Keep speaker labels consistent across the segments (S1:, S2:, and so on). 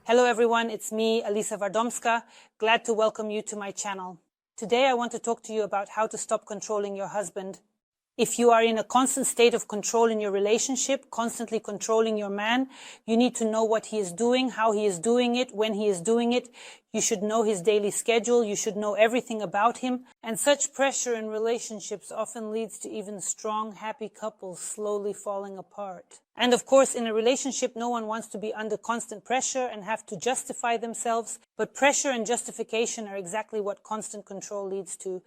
S1: Hello everyone, it's me, Alisa Wardomska. Glad to welcome you to my channel. Today I want to talk to you about how to stop controlling your husband. If you are in a constant state of control in your relationship, constantly controlling your man, you need to know what he is doing, how he is doing it, when he is doing it. You should know his daily schedule. You should know everything about him. And such pressure in relationships often leads to even strong, happy couples slowly falling apart. And of course, in a relationship, no one wants to be under constant pressure and have to justify themselves. But pressure and justification are exactly what constant control leads to.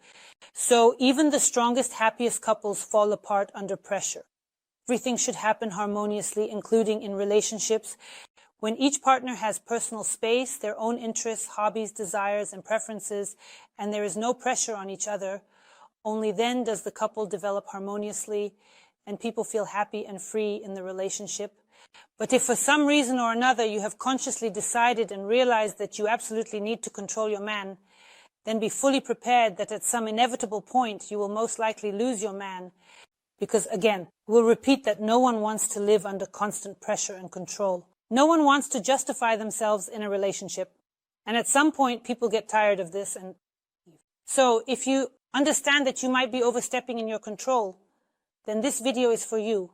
S1: So even the strongest, happiest couples fall apart under pressure. Everything should happen harmoniously, including in relationships. When each partner has personal space, their own interests, hobbies, desires, and preferences, and there is no pressure on each other, only then does the couple develop harmoniously and people feel happy and free in the relationship. But if for some reason or another you have consciously decided and realized that you absolutely need to control your man, then be fully prepared that at some inevitable point you will most likely lose your man. Because again, we'll repeat that no one wants to live under constant pressure and control. No one wants to justify themselves in a relationship. And at some point, people get tired of this. And so if you understand that you might be overstepping in your control, then this video is for you.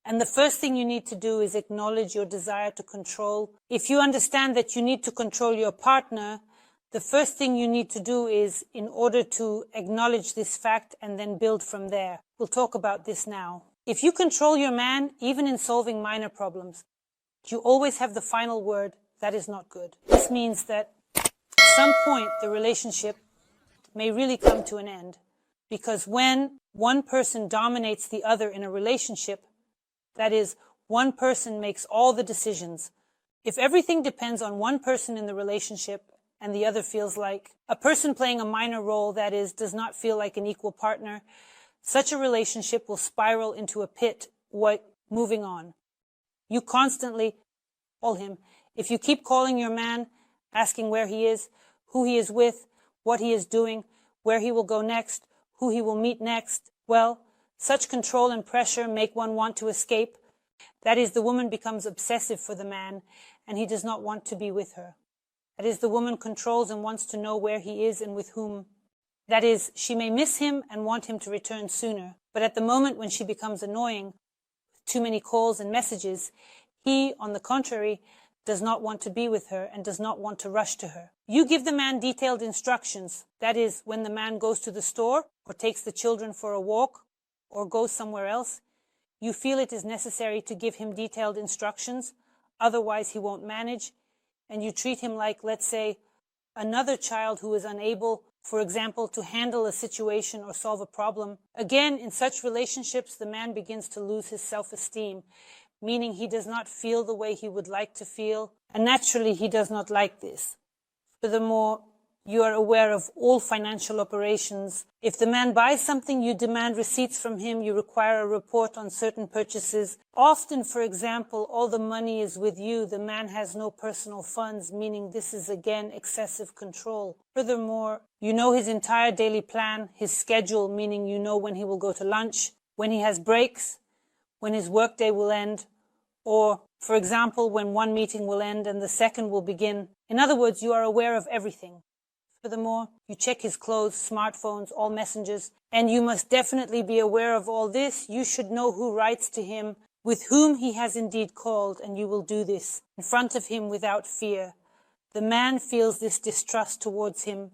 S1: And the first thing you need to do is acknowledge your desire to control. If you understand that you need to control your partner, the first thing you need to do is, in order to acknowledge this fact and then build from there. We'll talk about this now. If you control your man, even in solving minor problems, you always have the final word. That is not good. This means that at some point the relationship may really come to an end, because when one person dominates the other in a relationship, that is, one person makes all the decisions. If everything depends on one person in the relationship and the other feels like a person playing a minor role, that is, does not feel like an equal partner, such a relationship will spiral into a pit. Moving on. You constantly call him. If you keep calling your man, asking where he is, who he is with, what he is doing, where he will go next, who he will meet next, well, such control and pressure make one want to escape. That is, the woman becomes obsessive for the man, and he does not want to be with her. That is, the woman controls and wants to know where he is and with whom. That is, she may miss him and want him to return sooner, but at the moment when she becomes annoying, too many calls and messages, he, on the contrary, does not want to be with her and does not want to rush to her. You give the man detailed instructions. That is, when the man goes to the store or takes the children for a walk or goes somewhere else, you feel it is necessary to give him detailed instructions, otherwise he won't manage, and you treat him like, let's say, another child who is unable, for example, to handle a situation or solve a problem. Again, in such relationships, the man begins to lose his self-esteem, meaning he does not feel the way he would like to feel, and naturally he does not like this. Furthermore, you are aware of all financial operations. If the man buys something, you demand receipts from him, you require a report on certain purchases. Often, for example, all the money is with you, the man has no personal funds, meaning this is again excessive control. Furthermore, you know his entire daily plan, his schedule, meaning you know when he will go to lunch, when he has breaks, when his workday will end, or, for example, when one meeting will end and the second will begin. In other words, you are aware of everything. Furthermore, you check his clothes, smartphones, all messengers, and you must definitely be aware of all this. You should know who writes to him, with whom he has indeed called, and you will do this in front of him without fear. The man feels this distrust towards him,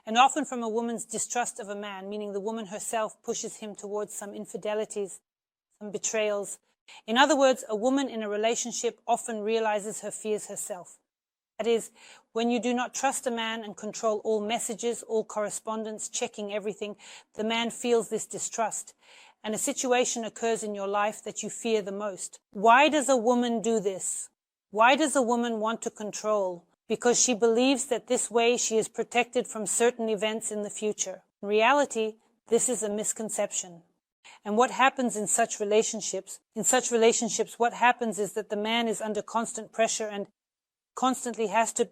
S1: and often from a woman's distrust of a man, meaning the woman herself pushes him towards some infidelities, some betrayals. In other words, a woman in a relationship often realizes her fears herself. That is, when you do not trust a man and control all messages, all correspondence, checking everything, the man feels this distrust, and a situation occurs in your life that you fear the most. Why does a woman do this? Why does a woman want to control? Because she believes that this way she is protected from certain events in the future. In reality, this is a misconception. And what happens in such relationships? In such relationships, what happens is that the man is under constant pressure and constantly has to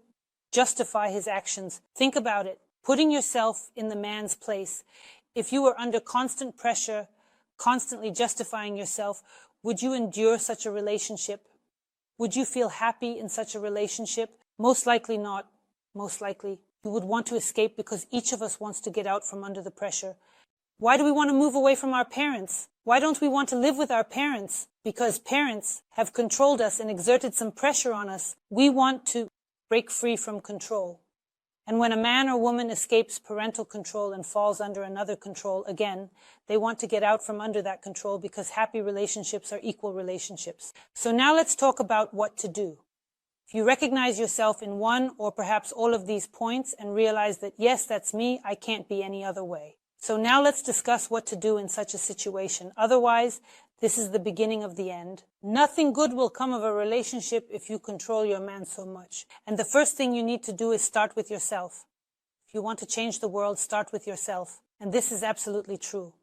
S1: justify his actions. Think about it. Putting yourself in the man's place. If you were under constant pressure, constantly justifying yourself, would you endure such a relationship? Would you feel happy in such a relationship? Most likely not. Most likely. You would want to escape because each of us wants to get out from under the pressure. Why do we want to move away from our parents? Why don't we want to live with our parents? Because parents have controlled us and exerted some pressure on us. We want to break free from control. And when a man or woman escapes parental control and falls under another control again, they want to get out from under that control because happy relationships are equal relationships. So now let's talk about what to do. If you recognize yourself in one or perhaps all of these points and realize that, yes, that's me, I can't be any other way. So now let's discuss what to do in such a situation. Otherwise, this is the beginning of the end. Nothing good will come of a relationship if you control your man so much. And the first thing you need to do is start with yourself. If you want to change the world, start with yourself. And this is absolutely true.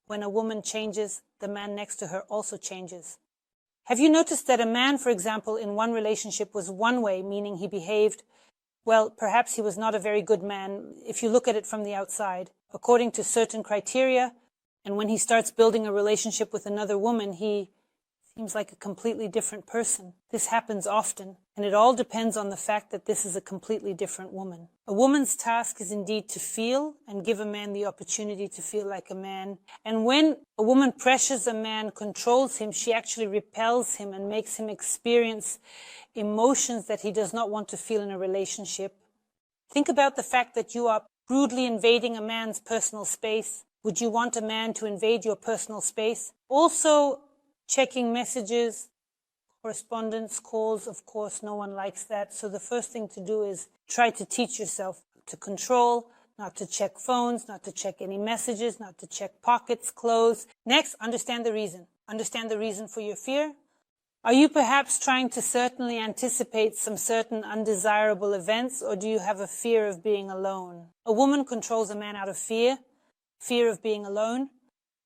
S1: When a woman changes, the man next to her also changes. Have you noticed that a man, for example, in one relationship was one way, meaning he behaved, well, perhaps he was not a very good man if you look at it from the outside, according to certain criteria, and when he starts building a relationship with another woman, he seems like a completely different person. This happens often, and it all depends on the fact that this is a completely different woman. A woman's task is indeed to feel and give a man the opportunity to feel like a man. And when a woman pressures a man, controls him, she actually repels him and makes him experience emotions that he does not want to feel in a relationship. Think about the fact that you are rudely invading a man's personal space. Would you want a man to invade your personal space? Also, checking messages, correspondence, calls, of course, no one likes that. So the first thing to do is try to teach yourself to control, not to check phones, not to check any messages, not to check pockets, clothes. Next, understand the reason. Understand the reason for your fear. Are you perhaps trying to certainly anticipate some certain undesirable events, or do you have a fear of being alone? A woman controls a man out of fear, fear of being alone,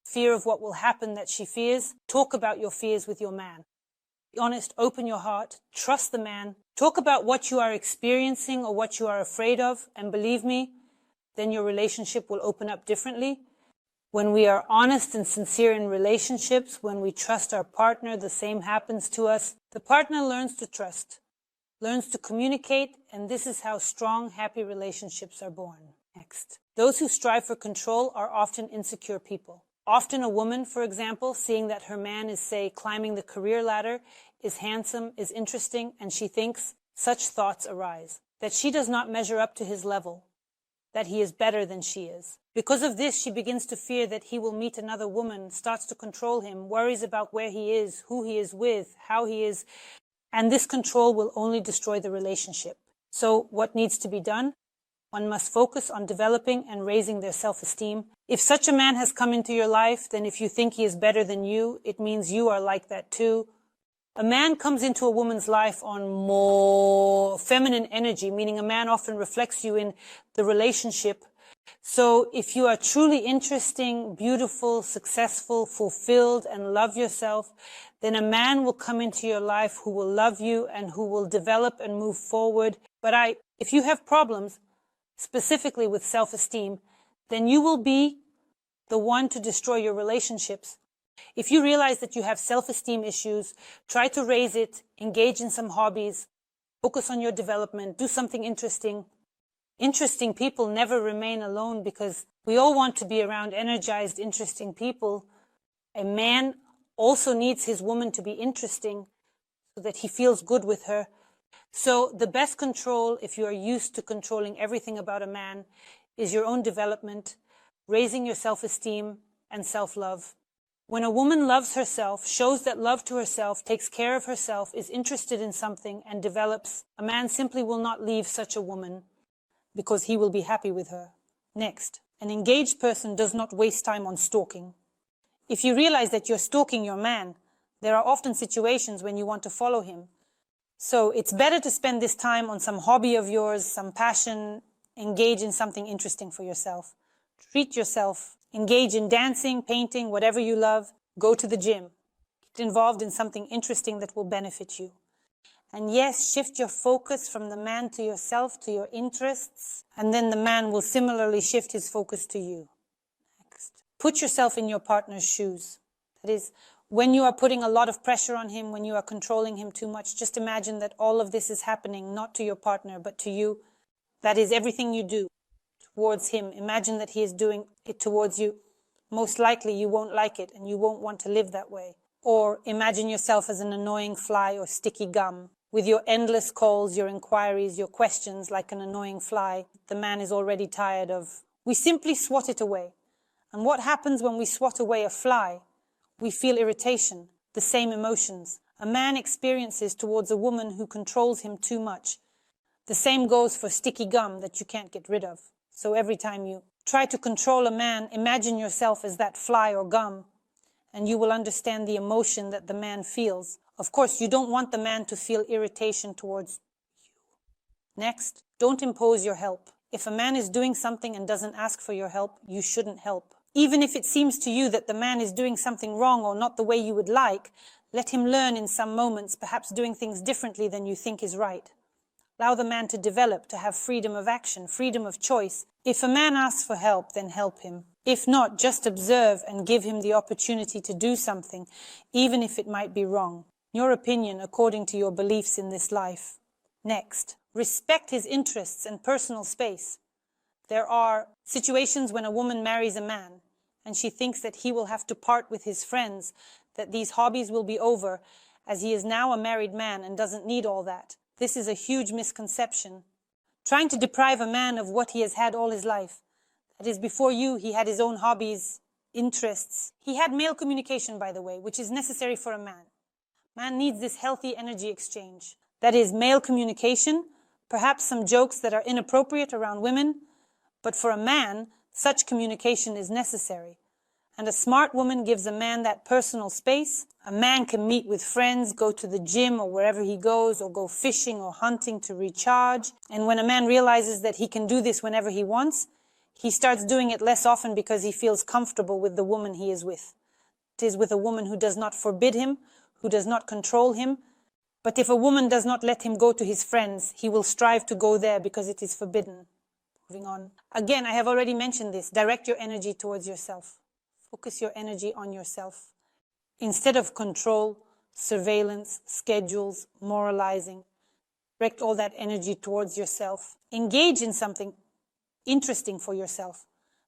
S1: fear of what will happen that she fears. Talk about your fears with your man. Be honest, open your heart, trust the man. Talk about what you are experiencing or what you are afraid of, and believe me, then your relationship will open up differently. When we are honest and sincere in relationships, when we trust our partner, the same happens to us. The partner learns to trust, learns to communicate, and this is how strong, happy relationships are born. Next. Those who strive for control are often insecure people. Often a woman, for example, seeing that her man is, say, climbing the career ladder, is handsome, is interesting, and she thinks such thoughts arise, that she does not measure up to his level, that he is better than she is. Because of this, she begins to fear that he will meet another woman, starts to control him, worries about where he is, who he is with, how he is, and this control will only destroy the relationship. So what needs to be done? One must focus on developing and raising their self-esteem. If such a man has come into your life, then if you think he is better than you, it means you are like that too. A man comes into a woman's life on more feminine energy, meaning a man often reflects you in the relationship. So if you are truly interesting, beautiful, successful, fulfilled, and love yourself, then a man will come into your life who will love you and who will develop and move forward. But if you have problems, specifically with self-esteem, then you will be the one to destroy your relationships. If you realize that you have self-esteem issues, try to raise it, engage in some hobbies, focus on your development, do something interesting. Interesting people never remain alone because we all want to be around energized, interesting people. A man also needs his woman to be interesting so that he feels good with her. So the best control, if you are used to controlling everything about a man, is your own development, raising your self-esteem and self-love. When a woman loves herself, shows that love to herself, takes care of herself, is interested in something and develops, a man simply will not leave such a woman because he will be happy with her. Next, an engaged person does not waste time on stalking. If you realize that you're stalking your man, there are often situations when you want to follow him. So it's better to spend this time on some hobby of yours, some passion, engage in something interesting for yourself. Treat yourself. Engage in dancing, painting, whatever you love. Go to the gym. Get involved in something interesting that will benefit you. And yes, shift your focus from the man to yourself, to your interests, and then the man will similarly shift his focus to you. Next. Put yourself in your partner's shoes. That is, When you are putting a lot of pressure on him, when you are controlling him too much, just imagine that all of this is happening not to your partner, but to you. That is everything you do towards him. Imagine that he is doing it towards you. Most likely you won't like it and you won't want to live that way. Or imagine yourself as an annoying fly or sticky gum, with your endless calls, your inquiries, your questions like an annoying fly the man is already tired of. We simply swat it away. And what happens when we swat away a fly? We feel irritation, the same emotions a man experiences towards a woman who controls him too much. The same goes for sticky gum that you can't get rid of. So every time you try to control a man, imagine yourself as that fly or gum, and you will understand the emotion that the man feels. Of course, you don't want the man to feel irritation towards you. Next, don't impose your help. If a man is doing something and doesn't ask for your help, you shouldn't help. Even if it seems to you that the man is doing something wrong or not the way you would like, let him learn in some moments, perhaps doing things differently than you think is right. Allow the man to develop, to have freedom of action, freedom of choice. If a man asks for help, then help him. If not, just observe and give him the opportunity to do something, even if it might be wrong. Your opinion according to your beliefs in this life. Next, respect his interests and personal space. There are situations when a woman marries a man and she thinks that he will have to part with his friends, that these hobbies will be over, as he is now a married man and doesn't need all that. This is a huge misconception. Trying to deprive a man of what he has had all his life. That is, before you, he had his own hobbies, interests. He had male communication, by the way, which is necessary for a man. Man needs this healthy energy exchange. That is, male communication, perhaps some jokes that are inappropriate around women, but for a man, such communication is necessary. And a smart woman gives a man that personal space. A man can meet with friends, go to the gym or wherever he goes, or go fishing or hunting to recharge. And when a man realizes that he can do this whenever he wants, he starts doing it less often because he feels comfortable with the woman he is with. It is with a woman who does not forbid him, who does not control him. But if a woman does not let him go to his friends, he will strive to go there because it is forbidden. Moving on. Again, I have already mentioned this. Direct your energy towards yourself. Focus your energy on yourself. Instead of control, surveillance, schedules, moralizing, direct all that energy towards yourself. Engage in something interesting for yourself.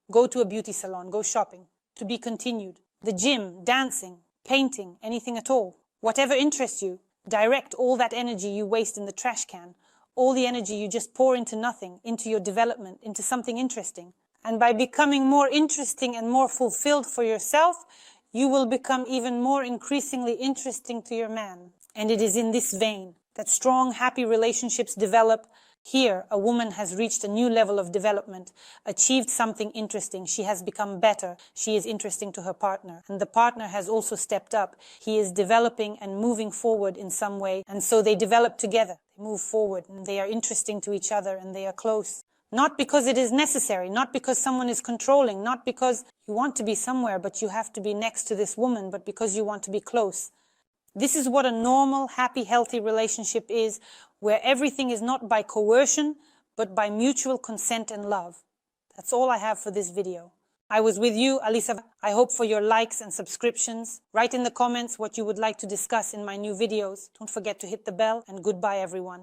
S1: Go to a beauty salon, go shopping. To be continued. The gym, dancing, painting, anything at all. Whatever interests you, direct all that energy you waste in the trash can. All the energy you just pour into nothing, into your development, into something interesting. And by becoming more interesting and more fulfilled for yourself, you will become even more increasingly interesting to your man. And it is in this vein that strong, happy relationships develop. Here, a woman has reached a new level of development, achieved something interesting. She has become better. She is interesting to her partner. And the partner has also stepped up. He is developing and moving forward in some way. And so they develop together. They move forward and they are interesting to each other and they are close. Not because it is necessary, not because someone is controlling, not because you want to be somewhere, but you have to be next to this woman, but because you want to be close. This is what a normal, happy, healthy relationship is, where everything is not by coercion, but by mutual consent and love. That's all I have for this video. I was with you, Alisa. I hope for your likes and subscriptions. Write in the comments what you would like to discuss in my new videos. Don't forget to hit the bell, and goodbye, everyone.